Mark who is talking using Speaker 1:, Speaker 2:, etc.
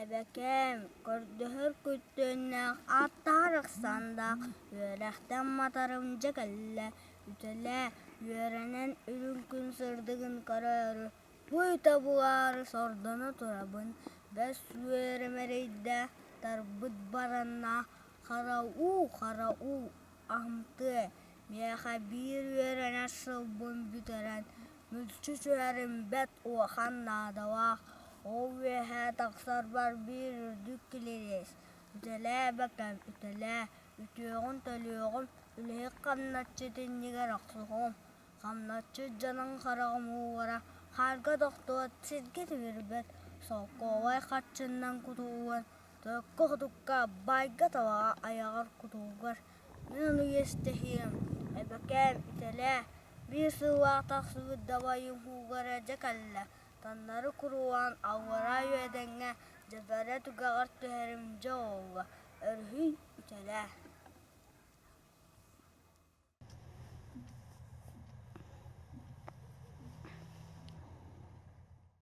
Speaker 1: Ebekem, gördühür küttüğünden attarık sandak, yörekten matarımca kelle, ütele, yörenen ürünkün sırdıgın kararı, buyta buğarı sordunu turabın, bes yöremereyde, tarbıt baranna, kara u, ahmtı, miyaha bir yörene sılbın büteren, mülçü çöğerin bet uakan nadavak, o ve he taksar var bir ürdük kileriz. Ütele bakan ütele, ütüğün tölüğün, ülhek kamnatçı tinniger aksuğum. Kamnatçı canın karağım uğara, harga doktuğut sizget virbet, soğukovay kaçından kutuğun. Tökkü kutukka bayga tavağa ayağır kutuğur. Men onu yestehiyim, ebekem ütele, bir sıvağ taksı davayım huğara cekalla. Tanları kuruan avara yödenge, cefere tügagar tüherim çoğuğa, örhüy ütele.